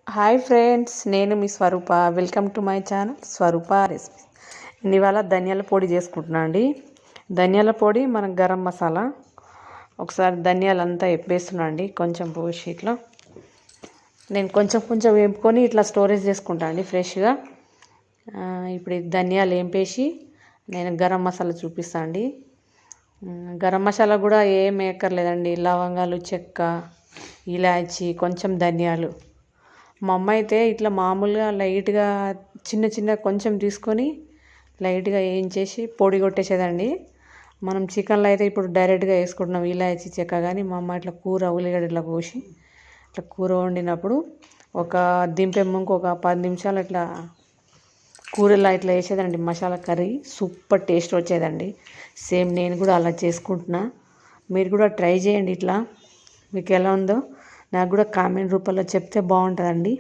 Hi friends, నేను మీ Swaroopa. Welcome to my channel Swaroopa recipes. నేను ఇవాళ ధనియాల పొడి చేసుకుంటున్నా అండి. ధనియాల పొడి మన గరం మసాలా. ఒకసారి ధనియాలు అంతా వేస్తున్నా అండి, కొంచెం పోసి ఇట్లా నేను కొంచెం వేపుకొని ఇట్లా స్టోరేజ్ చేసుకుంటా అండి ఫ్రెష్గా. ఇప్పుడు ఈ ధనియాలు వేపేసి నేను గరం మసాలా చూపిస్తాను అండి. గరం మసాలా కూడా ఏం వేయక్కర్లేదండి. లవంగాలు, చెక్క, ఇలాచి, కొంచెం ధనియాలు. మా అమ్మ అయితే ఇట్లా మామూలుగా లైట్గా చిన్న కొంచెం తీసుకొని లైట్గా వేయించేసి పొడి కొట్టేసేదండి. మనం చికెన్లో అయితే ఇప్పుడు డైరెక్ట్గా వేసుకుంటున్నాం ఇలాచి, చెక్క. కానీ మా అమ్మ ఇట్లా కూర ఉల్లిగడ్డ ఇట్లా కోసి ఇట్లా కూర వండినప్పుడు ఒక దింపే ముందు ఒక 10 నిమిషాలు ఇట్లా కూరలా ఇట్లా వేసేదండి. మసాలా కర్రీ సూపర్ టేస్ట్ వచ్చేదండి. సేమ్ నేను కూడా అలా చేసుకుంటున్నా. మీరు కూడా ట్రై చేయండి. ఇట్లా మీకు ఎలా ఉందో నాకు కూడా కామెంట్ రూపంలో చెప్తే బాగుంటుందండి.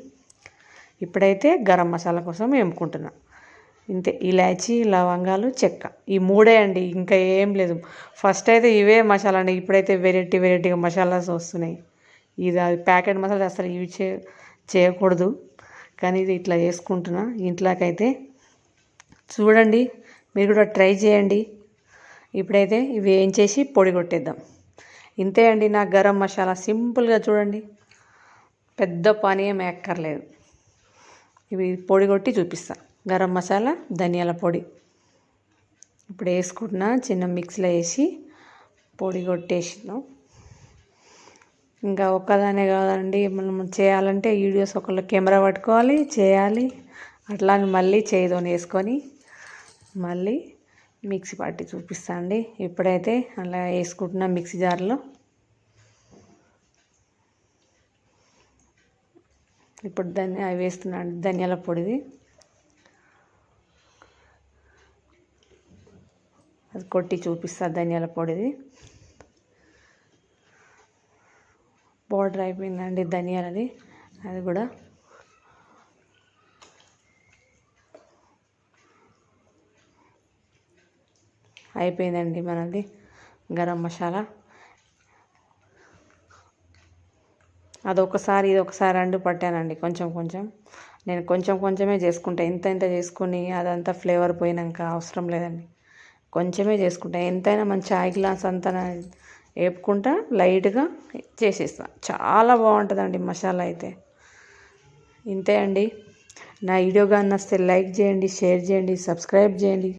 ఇప్పుడైతే గరం మసాలా కోసం వేపుకుంటున్నా. ఇంతే, ఇలాచి, లవంగాలు, చెక్క, ఈ మూడే అండి, ఇంకా ఏం లేదు. ఫస్ట్ అయితే ఇవే మసాలా అండి. ఇప్పుడైతే వెరైటీగా మసాలాస్ వస్తున్నాయి. ఇది ప్యాకెట్ మసాలా అసలు యూజ్ చేయకూడదు, కానీ ఇది ఇట్లా వేసుకుంటున్నా. ఇంట్లోకైతే చూడండి, మీరు కూడా ట్రై చేయండి. ఇప్పుడైతే ఇవి వేయించేసి పొడి కొట్టేద్దాం. ఇంతే అండి నా గరం మసాలా. సింపుల్గా చూడండి, పెద్ద పని ఏం ఎక్కర్లేదు. ఇవి పొడి కొట్టి చూపిస్తా. గరం మసాలా, ధనియాల పొడి ఇప్పుడు వేసుకుంటున్నా. చిన్న మిక్సీలో వేసి పొడి కొట్టేసినాం. ఇంకా ఒక్కదానే కాదండి, మనం చేయాలంటే వీడియోస్ ఒకళ్ళు కెమెరా పట్టుకోవాలి, చేయాలి. అట్లా మళ్ళీ చేయితోని వేసుకొని మళ్ళీ మిక్సీ పట్టి చూపిస్తా అండి. ఇప్పుడైతే అలా వేసుకుంటున్నా మిక్సీ జార్లో. ఇప్పుడు అవి వేస్తున్నాను ధనియాల పొడిది. అది కొట్టి చూపిస్తా. ధనియాల పొడిది పౌడర్ అయిపోయిందండి ధనియాలది. అది కూడా అయిపోయిందండి మనది గరం మసాలా. అదొకసారి ఇది ఒకసారి రెండు పట్టానండి. కొంచెం నేను కొంచెమే చేసుకుంటా. ఇంత చేసుకొని అదంతా ఫ్లేవర్ పోయినాక అవసరం లేదండి. కొంచెమే చేసుకుంటా. ఎంతైనా మన చాయ్ గ్లాస్ అంతా వేపుకుంటా లైట్గా చేసేస్తా. చాలా బాగుంటుందండి మసాలా అయితే. ఇంతే అండి. నా వీడియో కానీ నచ్చితే లైక్ చేయండి, షేర్ చేయండి, సబ్స్క్రైబ్ చేయండి.